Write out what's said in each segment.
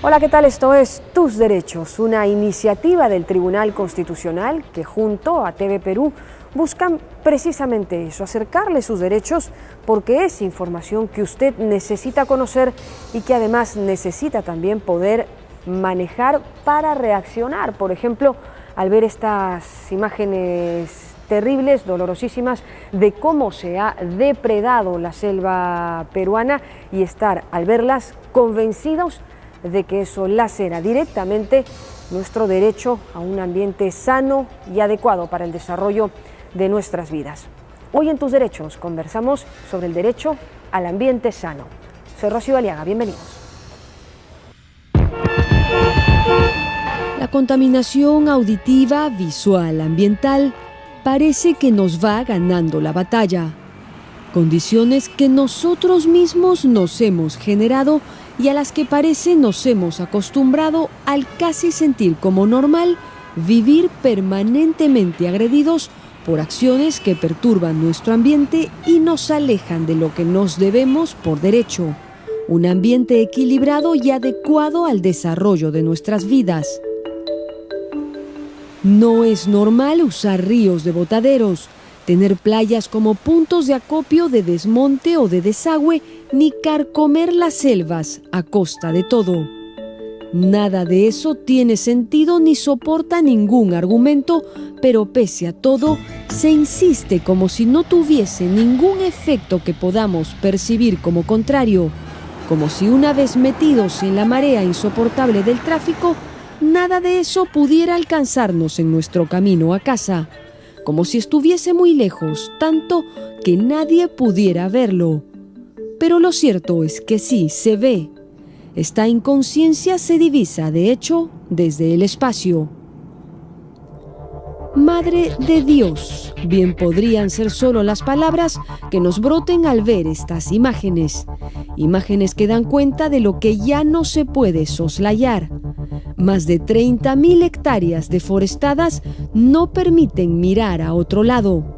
Hola, ¿qué tal? Esto es Tus Derechos, una iniciativa del Tribunal Constitucional que junto a TV Perú buscan precisamente eso, acercarle sus derechos porque es información que usted necesita conocer y que además necesita también poder manejar para reaccionar. Por ejemplo, al ver estas imágenes terribles, dolorosísimas, de cómo se ha depredado la selva peruana y estar, al verlas, convencidos de que eso lacera directamente nuestro derecho a un ambiente sano y adecuado para el desarrollo de nuestras vidas. Hoy en Tus Derechos conversamos sobre el derecho al ambiente sano. Soy Rocío Aliaga, bienvenidos. La contaminación auditiva, visual, ambiental parece que nos va ganando la batalla. Condiciones que nosotros mismos nos hemos generado y a las que parece nos hemos acostumbrado al casi sentir como normal vivir permanentemente agredidos por acciones que perturban nuestro ambiente y nos alejan de lo que nos debemos por derecho, un ambiente equilibrado y adecuado al desarrollo de nuestras vidas. No es normal usar ríos de botaderos, tener playas como puntos de acopio de desmonte o de desagüe, ni carcomer las selvas a costa de todo. Nada de eso tiene sentido ni soporta ningún argumento, pero pese a todo, se insiste como si no tuviese ningún efecto que podamos percibir como contrario, como si una vez metidos en la marea insoportable del tráfico, nada de eso pudiera alcanzarnos en nuestro camino a casa, como si estuviese muy lejos, tanto que nadie pudiera verlo. Pero lo cierto es que sí se ve. Esta inconsciencia se divisa, de hecho, desde el espacio. Madre de Dios, bien podrían ser solo las palabras que nos broten al ver estas imágenes. Imágenes que dan cuenta de lo que ya no se puede soslayar. Más de 30.000 hectáreas deforestadas no permiten mirar a otro lado.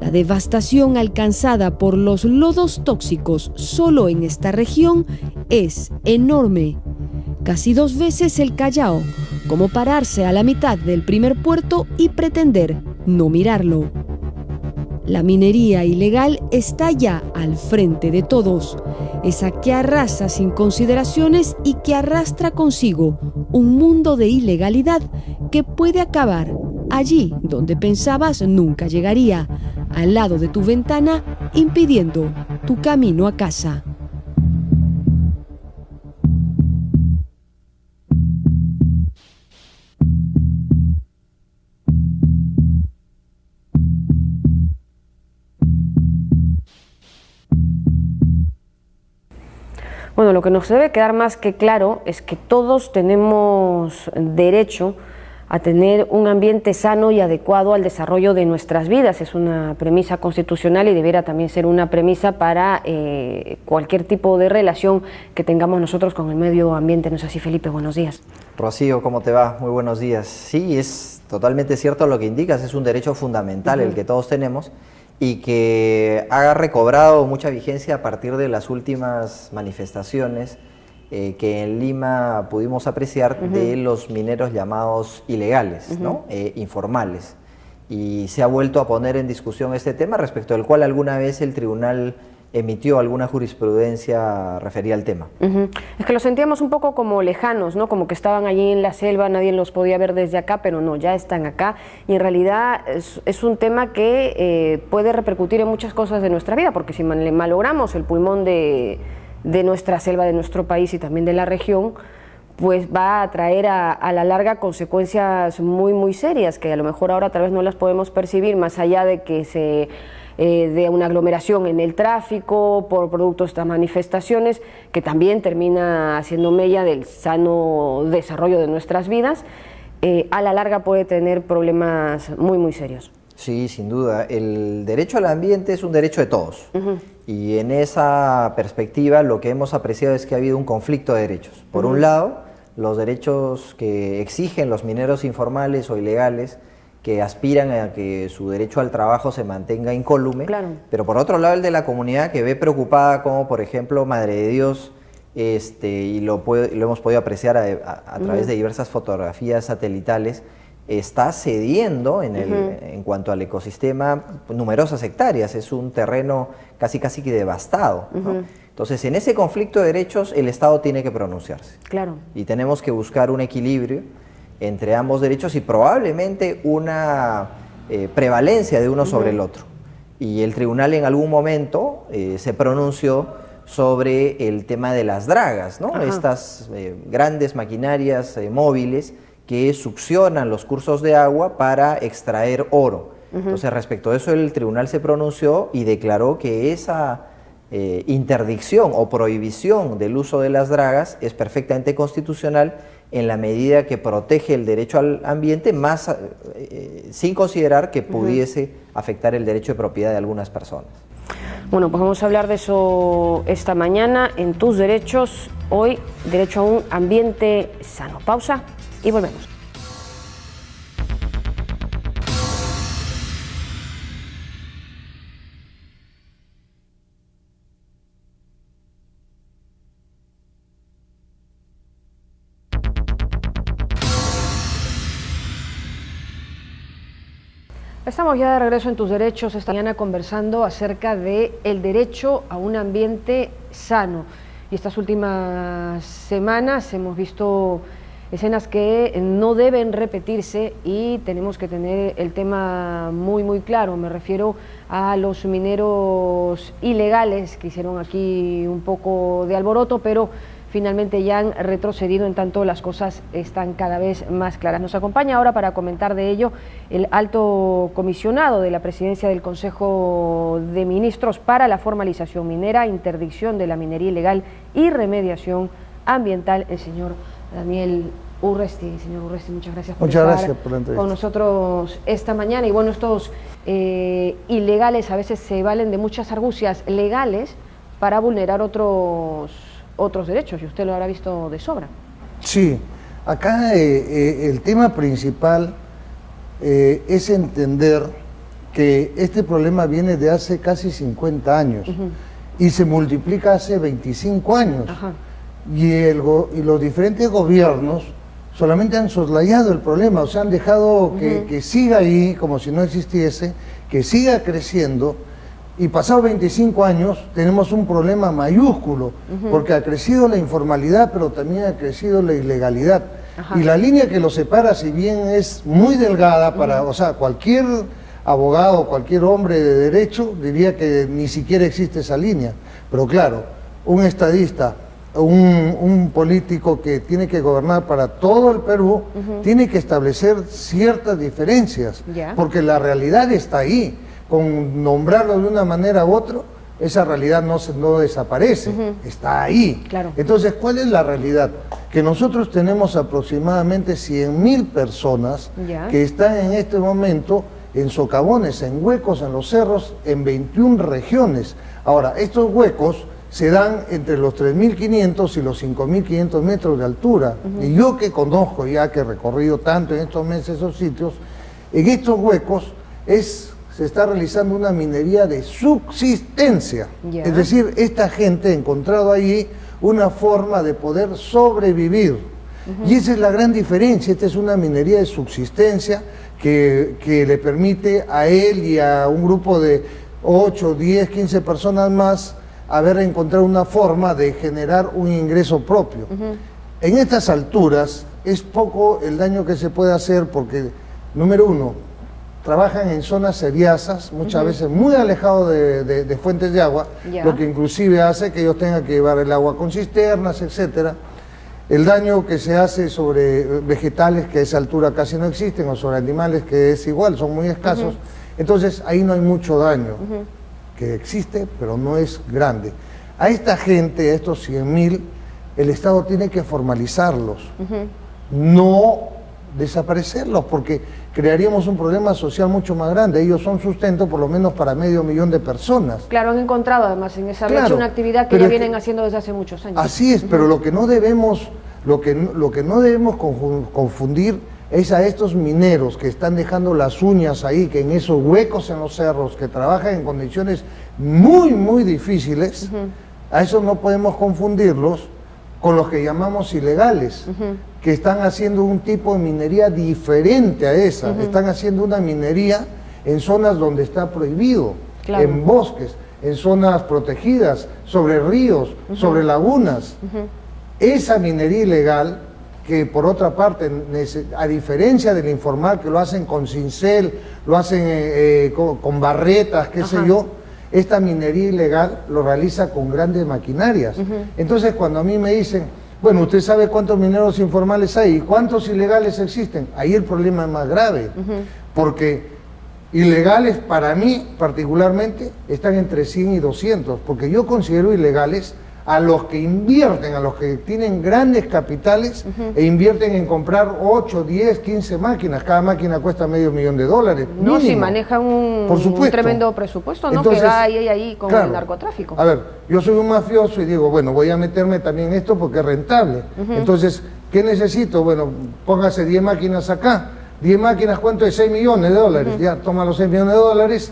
La devastación alcanzada por los lodos tóxicos solo en esta región es enorme. Casi 2 veces el Callao, como pararse a la mitad del primer puerto y pretender no mirarlo. La minería ilegal está ya al frente de todos, esa que arrasa sin consideraciones y que arrastra consigo un mundo de ilegalidad que puede acabar allí donde pensabas nunca llegaría, al lado de tu ventana, impidiendo tu camino a casa. Bueno, lo que nos debe quedar más que claro es que todos tenemos derecho a tener un ambiente sano y adecuado al desarrollo de nuestras vidas. Es una premisa constitucional y debiera también ser una premisa para cualquier tipo de relación que tengamos nosotros con el medio ambiente. ¿No es así, Felipe? Buenos días. Rocío, ¿cómo te va? Muy buenos días. Sí, es totalmente cierto lo que indicas, es un derecho fundamental el que todos tenemos y que ha recobrado mucha vigencia a partir de las últimas manifestaciones que en Lima pudimos apreciar de los mineros llamados ilegales, ¿no? Informales. Y se ha vuelto a poner en discusión este tema respecto al cual alguna vez el tribunal emitió alguna jurisprudencia referida al tema. Es que los sentíamos un poco como lejanos, ¿no? Como que estaban allí en la selva, nadie los podía ver desde acá, pero no, ya están acá. Y en realidad es un tema que puede repercutir en muchas cosas de nuestra vida, porque si le malogramos el pulmón de nuestra selva, de nuestro país y también de la región, pues va a traer a la larga consecuencias muy, muy serias, que a lo mejor ahora tal vez no las podemos percibir, más allá de que de una aglomeración en el tráfico por producto de estas manifestaciones, que también termina haciendo mella del sano desarrollo de nuestras vidas, a la larga puede tener problemas muy, muy serios. Sí, sin duda. El derecho al ambiente es un derecho de todos. Y en esa perspectiva lo que hemos apreciado es que ha habido un conflicto de derechos. Por un lado, los derechos que exigen los mineros informales o ilegales, que aspiran a que su derecho al trabajo se mantenga incólume, pero por otro lado el de la comunidad que ve preocupada como, por ejemplo, Madre de Dios y lo hemos podido apreciar a través de diversas fotografías satelitales, está cediendo en cuanto al ecosistema numerosas hectáreas. Es un terreno casi que devastado, ¿no? Entonces, en ese conflicto de derechos, el Estado tiene que pronunciarse. Claro. Y tenemos que buscar un equilibrio entre ambos derechos y probablemente una prevalencia de uno sobre el otro. Y el tribunal en algún momento se pronunció sobre el tema de las dragas, ¿no? Estas grandes maquinarias móviles que succionan los cursos de agua para extraer oro. Entonces, respecto a eso, el tribunal se pronunció y declaró que esa interdicción o prohibición del uso de las dragas es perfectamente constitucional en la medida que protege el derecho al ambiente, más sin considerar que pudiese afectar el derecho de propiedad de algunas personas. Bueno, pues vamos a hablar de eso esta mañana en Tus Derechos. Hoy, derecho a un ambiente sano. Pausa y volvemos. Estamos ya de regreso en Tus Derechos esta mañana conversando acerca del derecho a un ambiente sano. Y estas últimas semanas hemos visto escenas que no deben repetirse y tenemos que tener el tema muy claro. Me refiero a los mineros ilegales que hicieron aquí un poco de alboroto, pero finalmente ya han retrocedido, en tanto las cosas están cada vez más claras. Nos acompaña ahora para comentar de ello el alto comisionado de la Presidencia del Consejo de Ministros para la Formalización Minera, Interdicción de la Minería Ilegal y Remediación Ambiental, el señor Daniel Urresti. Señor Urresti, muchas gracias por estar con nosotros esta mañana. Y bueno, estos ilegales a veces se valen de muchas argucias legales para vulnerar otros derechos, y usted lo habrá visto de sobra. Sí, acá el tema principal es entender que este problema viene de hace casi 50 años y se multiplica hace 25 años. Y los diferentes gobiernos solamente han soslayado el problema, o sea, han dejado que siga ahí como si no existiese, que siga creciendo. Y pasados 25 años tenemos un problema mayúsculo, porque ha crecido la informalidad, pero también ha crecido la ilegalidad. Y la línea que lo separa, si bien es muy delgada, o sea, cualquier abogado, cualquier hombre de derecho diría que ni siquiera existe esa línea. Pero claro, un estadista, un político que tiene que gobernar para todo el Perú, tiene que establecer ciertas diferencias, porque la realidad está ahí. Con nombrarlo de una manera u otra, esa realidad no desaparece, está ahí. Claro. Entonces, ¿cuál es la realidad? Que nosotros tenemos aproximadamente 100.000 personas que están en este momento en socavones, en huecos, en los cerros, en 21 regiones. Ahora, estos huecos se dan entre los 3.500 y los 5.500 metros de altura. Y yo que conozco, ya que he recorrido tanto en estos meses esos sitios, en estos huecos se está realizando una minería de subsistencia. Es decir, esta gente ha encontrado ahí una forma de poder sobrevivir. Y esa es la gran diferencia. Esta es una minería de subsistencia que le permite a él y a un grupo de 8, 10, 15 personas más haber encontrado una forma de generar un ingreso propio. En estas alturas es poco el daño que se puede hacer porque, número uno, trabajan en zonas seriasas, muchas veces muy alejados de fuentes de agua, lo que inclusive hace que ellos tengan que llevar el agua con cisternas, etcétera. El daño que se hace sobre vegetales que a esa altura casi no existen, o sobre animales que es igual, son muy escasos, entonces ahí no hay mucho daño, que existe, pero no es grande. A esta gente, a estos 100.000, el Estado tiene que formalizarlos, no desaparecerlos, porque crearíamos un problema social mucho más grande. Ellos son sustento por lo menos para 500.000 de personas. Claro, han encontrado además en esa brecha una actividad que ya vienen haciendo desde hace muchos años. Así es, pero lo que no debemos confundir es a estos mineros que están dejando las uñas ahí, que en esos huecos en los cerros, que trabajan en condiciones muy difíciles, a esos no podemos confundirlos con los que llamamos ilegales, que están haciendo un tipo de minería diferente a esa, están haciendo una minería en zonas donde está prohibido, en bosques, en zonas protegidas, sobre ríos, sobre lagunas. Esa minería ilegal, que por otra parte, a diferencia del informal, que lo hacen con cincel, lo hacen con barretas, qué sé yo, esta minería ilegal lo realiza con grandes maquinarias. Entonces, cuando a mí me dicen, bueno, ¿usted sabe cuántos mineros informales hay y cuántos ilegales existen? Ahí el problema es más grave, porque ilegales para mí particularmente están entre 100 y 200, porque yo considero ilegales a los que invierten, a los que tienen grandes capitales e invierten en comprar 8, 10, 15 máquinas. Cada máquina cuesta $500,000. No, si manejan un tremendo presupuesto, ¿no? Entonces, que va ahí con el narcotráfico. A ver, yo soy un mafioso y digo, bueno, voy a meterme también en esto porque es rentable. Entonces, ¿qué necesito? Bueno, póngase 10 máquinas acá. 10 máquinas, ¿cuánto es? $6 millones. Ya, toma los $6 millones.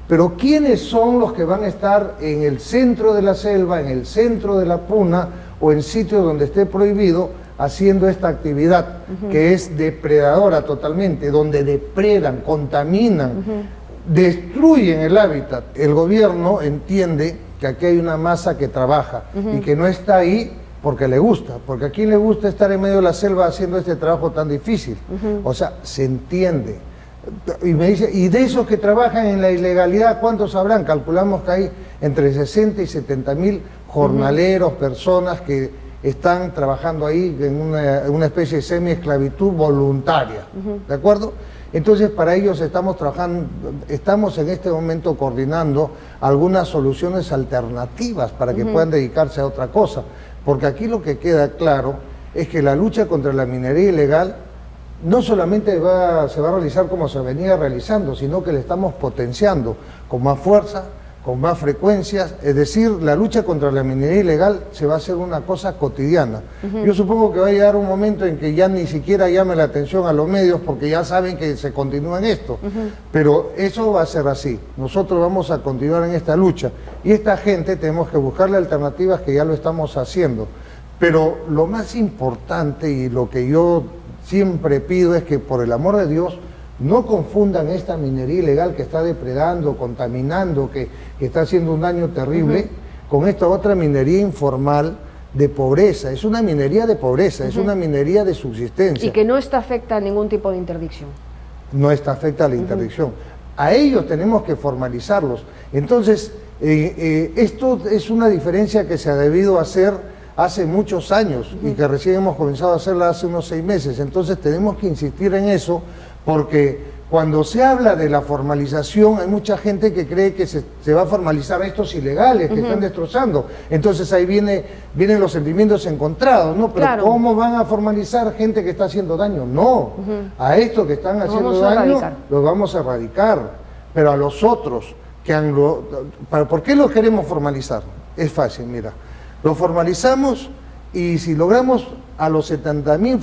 Pero ¿quiénes son los que van a estar en el centro de la selva, en el centro de la puna o en sitios donde esté prohibido haciendo esta actividad que es depredadora totalmente, donde depredan, contaminan, destruyen el hábitat? El gobierno entiende que aquí hay una masa que trabaja y que no está ahí porque le gusta, porque a quién le gusta estar en medio de la selva haciendo este trabajo tan difícil. O sea, se entiende. Y me dice, ¿y de esos que trabajan en la ilegalidad cuántos habrán? Calculamos que hay entre 60 y 70 mil jornaleros, personas que están trabajando ahí en una especie de semi-esclavitud voluntaria, ¿de acuerdo? Entonces para ellos estamos trabajando, estamos en este momento coordinando algunas soluciones alternativas para que puedan dedicarse a otra cosa, porque aquí lo que queda claro es que la lucha contra la minería ilegal no solamente se va a realizar como se venía realizando, sino que le estamos potenciando con más fuerza, con más frecuencias. Es decir, la lucha contra la minería ilegal se va a hacer una cosa cotidiana. Yo supongo que va a llegar un momento en que ya ni siquiera llame la atención a los medios porque ya saben que se continúa en esto. Pero eso va a ser así. Nosotros vamos a continuar en esta lucha. Y esta gente tenemos que buscarle alternativas, que ya lo estamos haciendo. Pero lo más importante y lo que yo siempre pido es que, por el amor de Dios, no confundan esta minería ilegal que está depredando, contaminando, que está haciendo un daño terrible, con esta otra minería informal de pobreza. Es una minería de pobreza, es una minería de subsistencia. Y que no está afecta a ningún tipo de interdicción. No está afecta a la interdicción. A ellos tenemos que formalizarlos. Entonces, esto es una diferencia que se ha debido hacer hace muchos años y que recién hemos comenzado a hacerla hace unos 6 meses. Entonces tenemos que insistir en eso, porque cuando se habla de la formalización hay mucha gente que cree que se va a formalizar a estos ilegales que están destrozando. Entonces ahí vienen los sentimientos encontrados, ¿no? Pero claro, ¿cómo van a formalizar gente que está haciendo daño? No, a estos que están haciendo daño los vamos a erradicar, pero a los otros que han... ¿Por qué los queremos formalizar? Es fácil, mira. Lo formalizamos y si logramos a los 70.000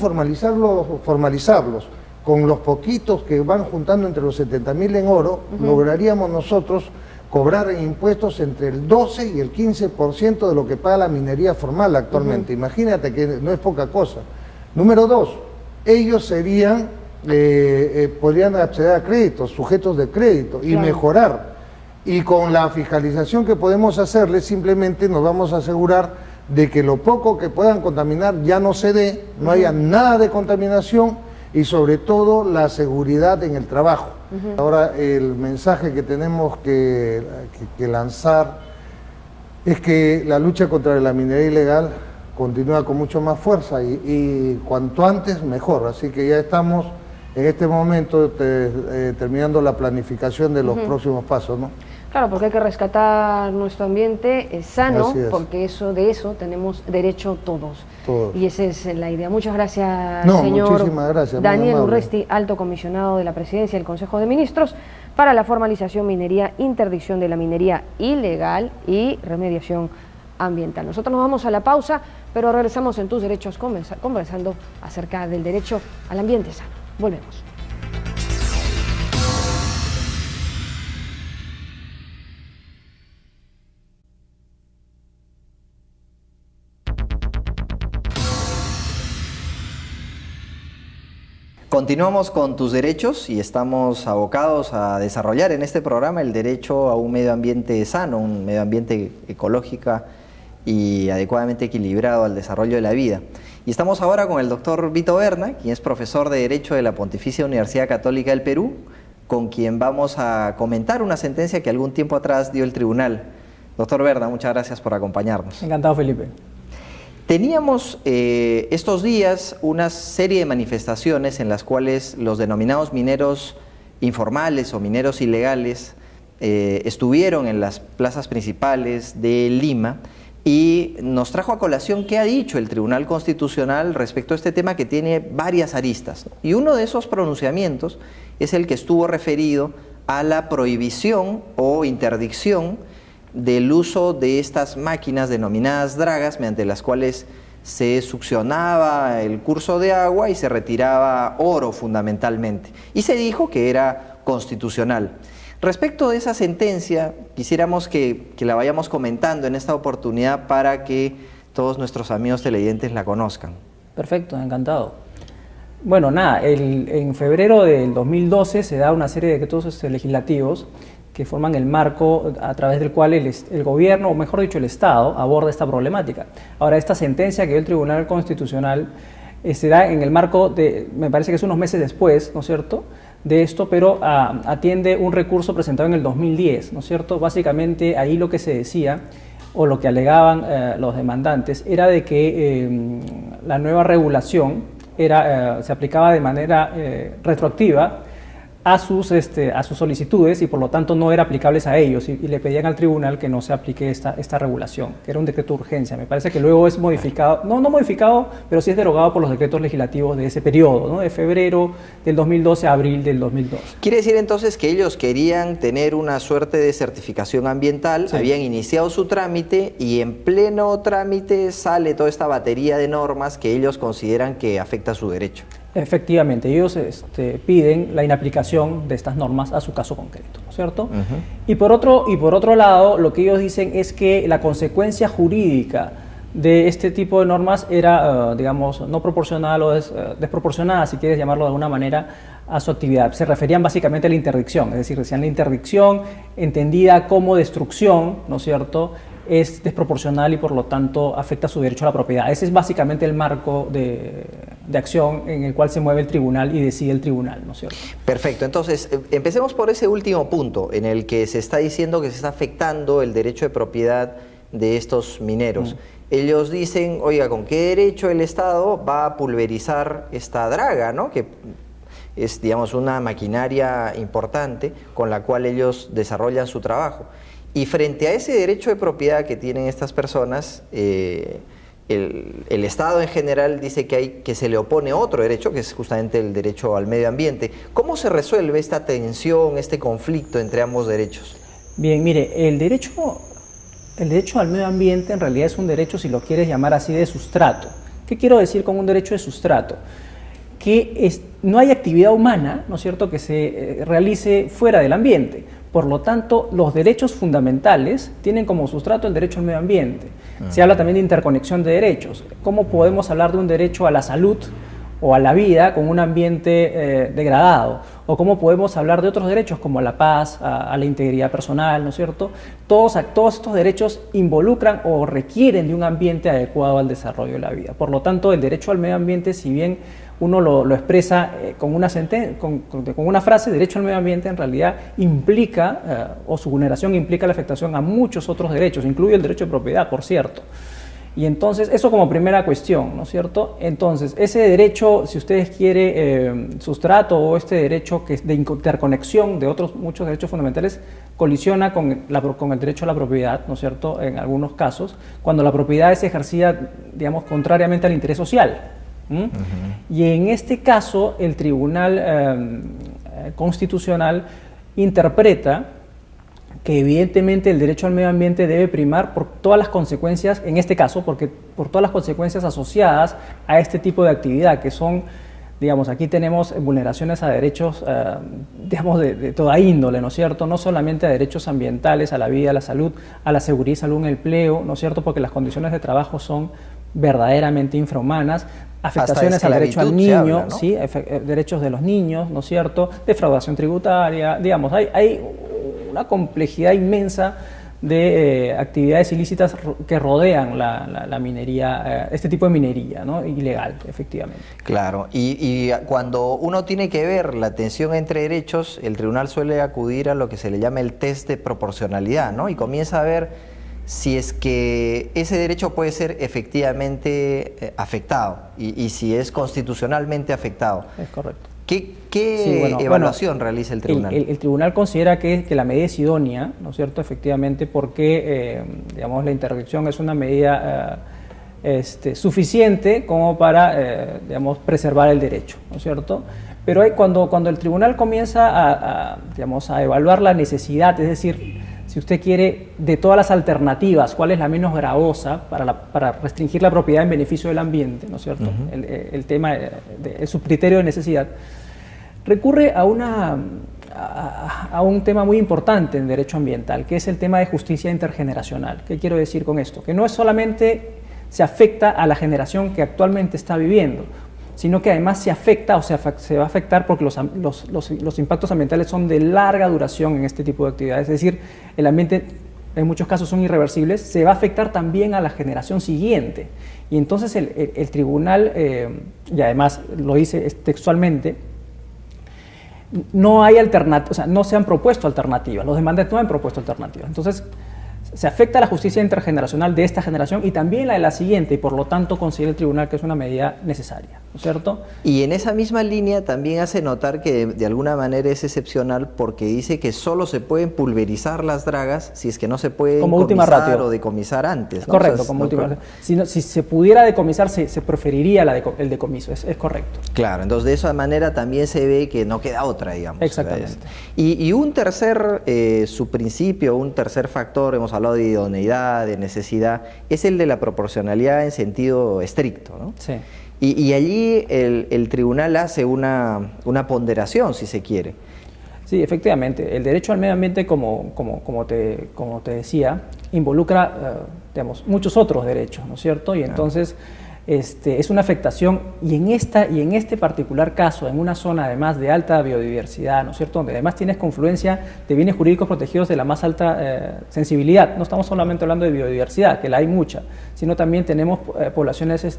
formalizarlos con los poquitos que van juntando entre los 70.000 en oro, lograríamos nosotros cobrar en impuestos entre el 12 y el 15% de lo que paga la minería formal actualmente. Imagínate que no es poca cosa. Número 2, ellos serían, podrían acceder a créditos, sujetos de crédito y mejorar. Y con la fiscalización que podemos hacerles, simplemente nos vamos a asegurar de que lo poco que puedan contaminar ya no se dé, no haya nada de contaminación y sobre todo la seguridad en el trabajo. Ahora el mensaje que tenemos que lanzar es que la lucha contra la minería ilegal continúa con mucho más fuerza y cuanto antes mejor. Así que ya estamos en este momento terminando la planificación de los próximos pasos, ¿no? Claro, porque hay que rescatar nuestro ambiente sano, porque de eso tenemos derecho todos. Y esa es la idea. Muchas gracias, señor muchísimas gracias, Daniel Urresti, alto comisionado de la Presidencia del Consejo de Ministros para la formalización, minería, interdicción de la minería ilegal y remediación ambiental. Nosotros nos vamos a la pausa, pero regresamos en Tus Derechos conversando acerca del derecho al ambiente sano. Volvemos. Continuamos con tus derechos y estamos abocados a desarrollar en este programa el derecho a un medio ambiente sano, un medio ambiente ecológico y adecuadamente equilibrado al desarrollo de la vida. Y estamos ahora con el doctor Vito Berna, quien es profesor de Derecho de la Pontificia Universidad Católica del Perú, con quien vamos a comentar una sentencia que algún tiempo atrás dio el tribunal. Doctor Berna, muchas gracias por acompañarnos. Encantado, Felipe. Teníamos estos días una serie de manifestaciones en las cuales los denominados mineros informales o mineros ilegales estuvieron en las plazas principales de Lima y nos trajo a colación qué ha dicho el Tribunal Constitucional respecto a este tema que tiene varias aristas. Y uno de esos pronunciamientos es el que estuvo referido a la prohibición o interdicción del uso de estas máquinas denominadas dragas, mediante las cuales se succionaba el curso de agua y se retiraba oro fundamentalmente. Y se dijo que era constitucional. Respecto de esa sentencia, quisiéramos que la vayamos comentando en esta oportunidad para que todos nuestros amigos televidentes la conozcan. Perfecto, encantado. Bueno, nada, en febrero del 2012 se da una serie de decretos legislativos que forman el marco a través del cual el gobierno, o mejor dicho el Estado, aborda esta problemática. Ahora, esta sentencia que dio el Tribunal Constitucional se da en el marco de, me parece que es unos meses después, ¿no es cierto?, de esto, pero atiende un recurso presentado en el 2010, ¿no es cierto? Básicamente ahí lo que se decía, o lo que alegaban los demandantes, era de que la nueva regulación se aplicaba de manera retroactiva a sus solicitudes y por lo tanto no era aplicables a ellos y le pedían al tribunal que no se aplique esta regulación, que era un decreto de urgencia. Me parece que luego es modificado, no modificado, pero sí es derogado por los decretos legislativos de ese periodo, ¿no? De febrero del 2012 a abril del 2012. Quiere decir entonces que ellos querían tener una suerte de certificación ambiental, sí. Habían iniciado su trámite y en pleno trámite sale toda esta batería de normas que ellos consideran que afecta su derecho. Efectivamente, ellos piden la inaplicación de estas normas a su caso concreto, ¿no es cierto? Uh-huh. Y por otro lado, lo que ellos dicen es que la consecuencia jurídica de este tipo de normas era, digamos, no proporcional o desproporcionada, si quieres llamarlo de alguna manera, a su actividad. Se referían básicamente a la interdicción, es decir, decían la interdicción entendida como destrucción, ¿no es cierto?, es desproporcional y por lo tanto afecta su derecho a la propiedad. Ese es básicamente el marco de acción en el cual se mueve el tribunal y decide el tribunal, ¿no es cierto? Perfecto, entonces empecemos por ese último punto en el que se está diciendo que se está afectando el derecho de propiedad de estos mineros. Ellos dicen, oiga, ¿con qué derecho el Estado va a pulverizar esta draga, ¿no?, que es, digamos, una maquinaria importante con la cual ellos desarrollan su trabajo? Y frente a ese derecho de propiedad que tienen estas personas, el Estado en general dice que se le opone otro derecho, que es justamente el derecho al medio ambiente. ¿Cómo se resuelve esta tensión, este conflicto entre ambos derechos? Bien, mire, el derecho al medio ambiente en realidad es un derecho, si lo quieres llamar así, de sustrato. ¿Qué quiero decir con un derecho de sustrato? Que no hay actividad humana, ¿no es cierto?, que se realice fuera del ambiente. Por lo tanto, los derechos fundamentales tienen como sustrato el derecho al medio ambiente. Se habla también de interconexión de derechos. ¿Cómo podemos hablar de un derecho a la salud o a la vida con un ambiente degradado? ¿O cómo podemos hablar de otros derechos como a la paz, a la integridad personal, ¿no es cierto? Todos estos derechos involucran o requieren de un ambiente adecuado al desarrollo de la vida. Por lo tanto, el derecho al medio ambiente, si bien uno lo expresa con una frase, derecho al medio ambiente en realidad implica, o su vulneración implica la afectación a muchos otros derechos, incluye el derecho de propiedad, por cierto. Y entonces, eso como primera cuestión, ¿no es cierto? Entonces, ese derecho, si ustedes quieren, sustrato o este derecho que es de interconexión de otros muchos derechos fundamentales, colisiona con el derecho a la propiedad, ¿no es cierto?, en algunos casos, cuando la propiedad es ejercida, digamos, contrariamente al interés social. Uh-huh. Y en este caso el Tribunal Constitucional interpreta que evidentemente el derecho al medio ambiente debe primar por todas las consecuencias, en este caso, por todas las consecuencias asociadas a este tipo de actividad, que son, digamos, aquí tenemos vulneraciones a derechos, digamos, de toda índole, ¿no es cierto? No solamente a derechos ambientales, a la vida, a la salud, a la seguridad y salud en el empleo, ¿no es cierto? Porque las condiciones de trabajo son verdaderamente infrahumanas. afectaciones al derecho al niño, habla, ¿no? ¿sí? Derechos de los niños, ¿no es cierto? Defraudación tributaria, digamos, hay una complejidad inmensa de actividades ilícitas que rodean la minería, este tipo de minería, ¿no? Ilegal, efectivamente. Claro, y cuando uno tiene que ver la tensión entre derechos, el tribunal suele acudir a lo que se le llama el test de proporcionalidad, ¿no? Y comienza a ver si es que ese derecho puede ser efectivamente afectado y si es constitucionalmente afectado. Es correcto. ¿Qué evaluación realiza el tribunal? El tribunal considera que la medida es idónea, ¿no es cierto?, efectivamente, porque digamos, la interdicción es una medida suficiente como para digamos, preservar el derecho, ¿no es cierto? Pero cuando el tribunal comienza digamos, a evaluar la necesidad, es decir, si usted quiere, de todas las alternativas, cuál es la menos gravosa para restringir la propiedad en beneficio del ambiente, ¿no es cierto? Uh-huh. El tema es su criterio de necesidad. Recurre a un tema muy importante en derecho ambiental, que es el tema de justicia intergeneracional. ¿Qué quiero decir con esto? Que no es solamente se afecta a la generación que actualmente está viviendo, sino que además se afecta o se va a afectar porque los impactos ambientales son de larga duración en este tipo de actividades. Es decir, el ambiente en muchos casos son irreversibles, se va a afectar también a la generación siguiente. Y entonces el tribunal, y además lo dice textualmente, no hay alternativas, o sea, no se han propuesto alternativas, los demandantes no han propuesto alternativas. Entonces, se afecta a la justicia intergeneracional de esta generación y también la de la siguiente, y por lo tanto considera el tribunal que es una medida necesaria, ¿no es cierto? Y en esa misma línea también hace notar que de alguna manera es excepcional porque dice que solo se pueden pulverizar las dragas si es que no se puede decomisar o decomisar antes, ¿no? Correcto, o sea, como última ratio. Si se pudiera decomisar, se preferiría el decomiso, es correcto. Claro, entonces de esa manera también se ve que no queda otra, digamos. Exactamente. Y un tercer subprincipio, un tercer factor, hemos hablado de idoneidad, de necesidad, es el de la proporcionalidad en sentido estricto, ¿no? Sí. Y allí el tribunal hace una ponderación, si se quiere. Sí, efectivamente. El derecho al medio ambiente, como te decía, involucra digamos, muchos otros derechos, ¿no es cierto? Y entonces es una afectación, y en este particular caso, en una zona además de alta biodiversidad, ¿no es cierto?, donde además tienes confluencia de bienes jurídicos protegidos de la más alta sensibilidad. No estamos solamente hablando de biodiversidad, que la hay mucha, sino también tenemos poblaciones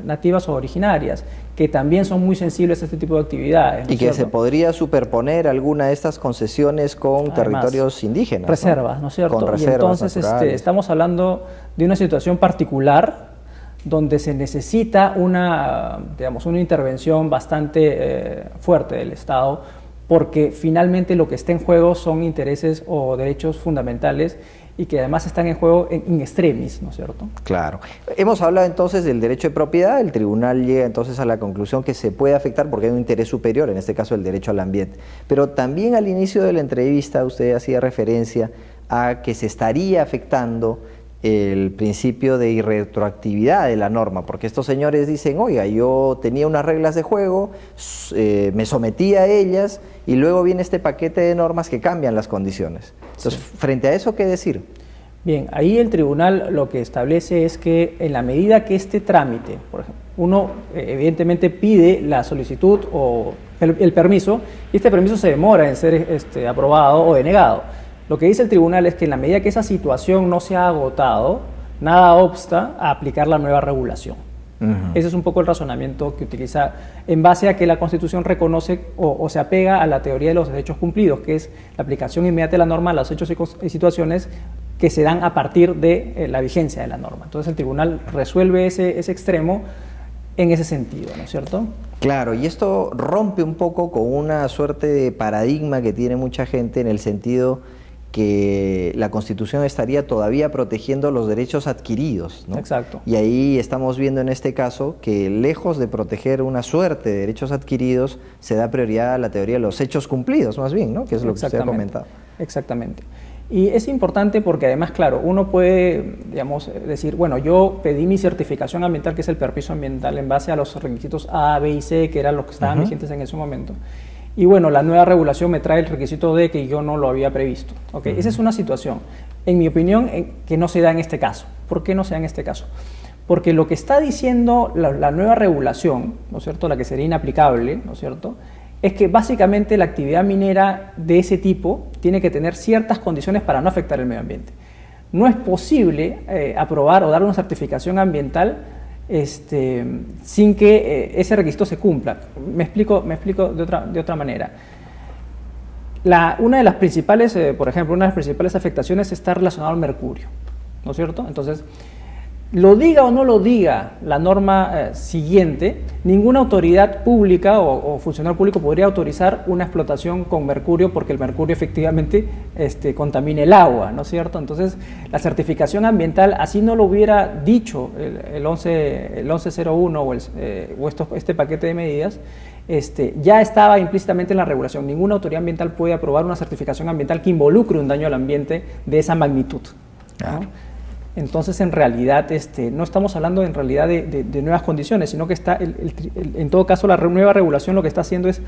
nativas o originarias, que también son muy sensibles a este tipo de actividades, ¿no y que se podría superponer alguna de estas concesiones con territorios indígenas. Reservas, ¿no es cierto? Con reservas y entonces estamos hablando de una situación particular donde se necesita una intervención bastante fuerte del Estado, porque finalmente lo que está en juego son intereses o derechos fundamentales y que además están en juego in extremis, ¿no es cierto? Claro. Hemos hablado entonces del derecho de propiedad, el tribunal llega entonces a la conclusión que se puede afectar porque hay un interés superior, en este caso el derecho al ambiente. Pero también al inicio de la entrevista usted hacía referencia a que se estaría afectando el principio de irretroactividad de la norma, porque estos señores dicen, oiga, yo tenía unas reglas de juego, me sometí a ellas y luego viene este paquete de normas que cambian las condiciones. Entonces, sí. Frente a eso, ¿qué decir? Bien, ahí el tribunal lo que establece es que en la medida que este trámite, por ejemplo, uno evidentemente pide la solicitud o el permiso, y este permiso se demora en ser aprobado o denegado. Lo que dice el tribunal es que en la medida que esa situación no se ha agotado, nada obsta a aplicar la nueva regulación. Ese es un poco el razonamiento que utiliza en base a que la Constitución reconoce o se apega a la teoría de los derechos cumplidos, que es la aplicación inmediata de la norma a los hechos y situaciones que se dan a partir de la vigencia de la norma. Entonces el tribunal resuelve ese extremo en ese sentido, ¿no es cierto? Claro, y esto rompe un poco con una suerte de paradigma que tiene mucha gente en el sentido que la Constitución estaría todavía protegiendo los derechos adquiridos, ¿no? Exacto. Y ahí estamos viendo en este caso que lejos de proteger una suerte de derechos adquiridos, se da prioridad a la teoría de los hechos cumplidos, más bien, ¿no? Que es lo que usted ha comentado. Exactamente. Y es importante porque además, claro, uno puede, digamos, decir, bueno, yo pedí mi certificación ambiental, que es el permiso ambiental, en base a los requisitos A, B y C, que eran los que estaban vigentes en ese momento. Y bueno, la nueva regulación me trae el requisito D que yo no lo había previsto. ¿Okay? Esa es una situación, en mi opinión, que no se da en este caso. ¿Por qué no se da en este caso? porque lo que está diciendo la nueva regulación, ¿no es cierto?, la que sería inaplicable, ¿no es cierto?, es que básicamente la actividad minera de ese tipo tiene que tener ciertas condiciones para no afectar el medio ambiente. No es posible aprobar o dar una certificación ambiental sin que ese requisito se cumpla. Me explico de otra manera. Una de las principales, por ejemplo, una de las principales afectaciones está relacionada al mercurio, ¿no es cierto? Entonces, lo diga o no lo diga la norma siguiente, ninguna autoridad pública o funcionario público podría autorizar una explotación con mercurio porque el mercurio efectivamente contamina el agua, ¿no es cierto? Entonces, la certificación ambiental, así no lo hubiera dicho el 1101 o este paquete de medidas, ya estaba implícitamente en la regulación. Ninguna autoridad ambiental puede aprobar una certificación ambiental que involucre un daño al ambiente de esa magnitud, ¿no? Entonces, en realidad, no estamos hablando en realidad de nuevas condiciones, sino que en todo caso la nueva regulación lo que está haciendo es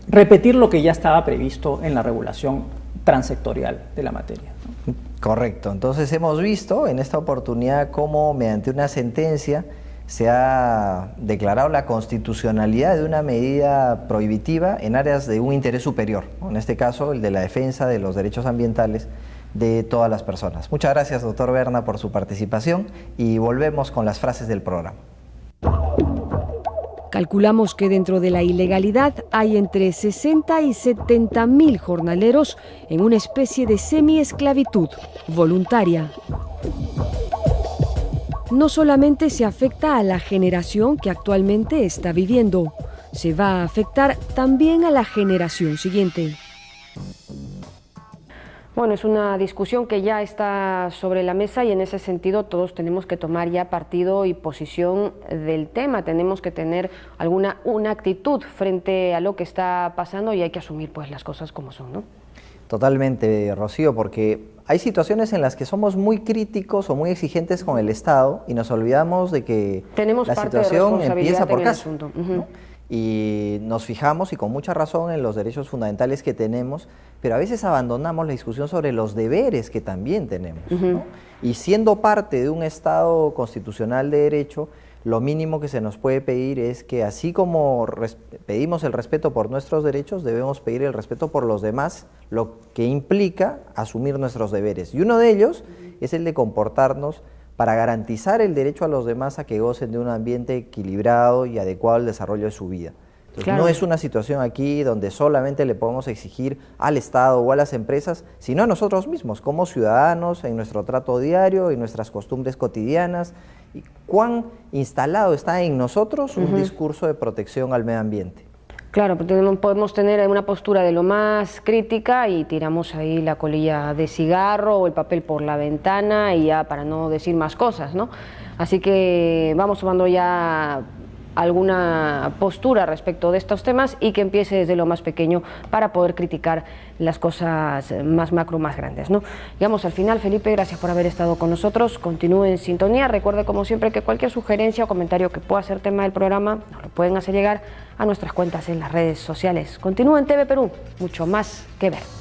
repetir lo que ya estaba previsto en la regulación transectorial de la materia, ¿no? Correcto. Entonces hemos visto en esta oportunidad cómo mediante una sentencia se ha declarado la constitucionalidad de una medida prohibitiva en áreas de un interés superior, ¿no? En este caso el de la defensa de los derechos ambientales de todas las personas. Muchas gracias, doctor Berna, por su participación y volvemos con las frases del programa. Calculamos que dentro de la ilegalidad hay entre 60 y 70 mil jornaleros en una especie de semi-esclavitud voluntaria. No solamente se afecta a la generación que actualmente está viviendo, se va a afectar también a la generación siguiente. Bueno, es una discusión que ya está sobre la mesa y en ese sentido todos tenemos que tomar ya partido y posición del tema. Tenemos que tener una actitud frente a lo que está pasando y hay que asumir pues las cosas como son, ¿no? Totalmente, Rocío, porque hay situaciones en las que somos muy críticos o muy exigentes con el Estado y nos olvidamos de que la situación empieza por casa, ¿no? Y nos fijamos, y con mucha razón, en los derechos fundamentales que tenemos, pero a veces abandonamos la discusión sobre los deberes que también tenemos, ¿no? Y siendo parte de un Estado constitucional de derecho, lo mínimo que se nos puede pedir es que así como pedimos el respeto por nuestros derechos, debemos pedir el respeto por los demás, lo que implica asumir nuestros deberes. Y uno de ellos es el de comportarnos para garantizar el derecho a los demás a que gocen de un ambiente equilibrado y adecuado al desarrollo de su vida. Entonces, claro, no es una situación aquí donde solamente le podemos exigir al Estado o a las empresas, sino a nosotros mismos, como ciudadanos, en nuestro trato diario, en nuestras costumbres cotidianas, y cuán instalado está en nosotros un discurso de protección al medio ambiente. Claro, podemos tener una postura de lo más crítica y tiramos ahí la colilla de cigarro o el papel por la ventana y ya para no decir más cosas, ¿no? Así que vamos tomando ya alguna postura respecto de estos temas y que empiece desde lo más pequeño para poder criticar las cosas más macro, más grandes, ¿no? Llegamos al final. Felipe, gracias por haber estado con nosotros. Continúe en sintonía. Recuerde, como siempre, que cualquier sugerencia o comentario que pueda ser tema del programa nos lo pueden hacer llegar a nuestras cuentas en las redes sociales. Continúe en TV Perú, mucho más que ver.